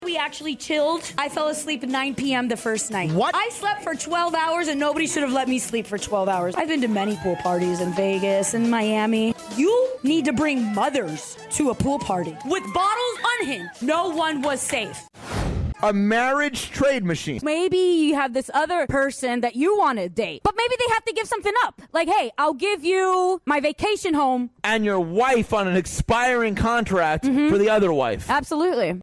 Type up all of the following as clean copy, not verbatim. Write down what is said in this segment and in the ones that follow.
We actually chilled. I fell asleep at 9 p.m. the first night. What? I slept for 12 hours and nobody should have let me sleep for 12 hours. I've been to many pool parties in Vegas and Miami. You need to bring mothers to a pool party. With bottles unhinged, no one was safe. A marriage trade machine. Maybe you have this other person that you want to date, but maybe they have to give something up. Like, hey, I'll give you my vacation home. And your wife on an expiring contract for the other wife. Absolutely.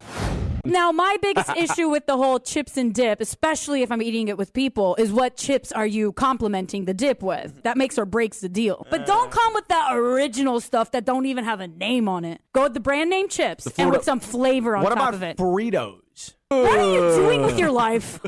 Now, my biggest issue with the whole chips and dip, especially if I'm eating it with people, is what chips are you complimenting the dip with? That makes or breaks the deal. But don't come with that original stuff that don't even have a name on it. Go with the brand name chips and with some flavor on top of it. What about Fritos? What are you doing with your life?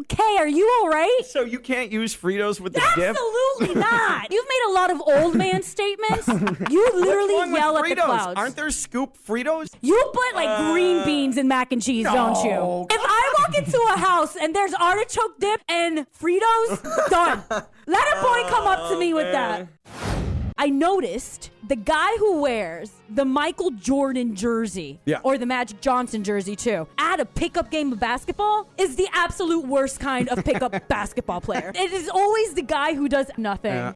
Kay, are you all right? So you can't use Fritos with the dip? Absolutely not. You've made a lot of old man statements. You literally What's wrong yell with at the Fritos? clouds. Aren't there scoop Fritos? You put like green beans in mac and cheese, don't you? If I walk into a house and there's artichoke dip and Fritos, done. Let a boy come up to me with that. I noticed the guy who wears the Michael Jordan jersey or the Magic Johnson jersey too at a pickup game of basketball is the absolute worst kind of pickup basketball player. It is always the guy who does nothing.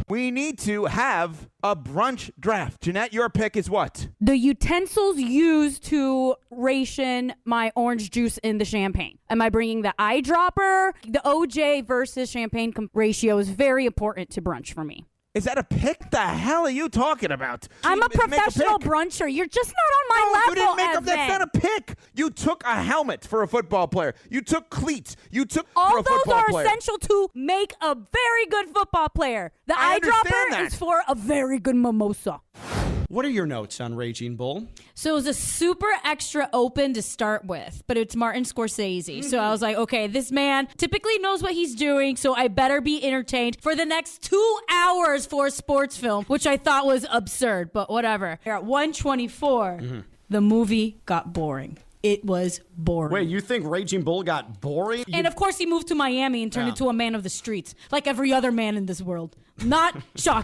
We need to have a brunch draft. Ginette, your pick is what? The utensils used to ration my orange juice in the champagne. Am I bringing the eyedropper? The OJ versus champagne ratio is very important to brunch for me. Is that a pick? The hell are you talking about? I'm a professional bruncher. You're just not on my level, you didn't make Evan. that's not a pick. You took a helmet for a football player. You took cleats. You took all for a those football are player. essential to make a very good football player. The I understand eyedropper that. is for a very good mimosa. What are your notes on Raging Bull? So it was a super extra open to start with, but it's Martin Scorsese. So I was like, okay, this man typically knows what he's doing, so I better be entertained for the next 2 hours for a sports film, which I thought was absurd, but whatever. At 124, the movie got boring. It was boring. Wait, you think Raging Bull got boring? And of course, he moved to Miami and turned into a man of the streets, like every other man in this world. Not shocking.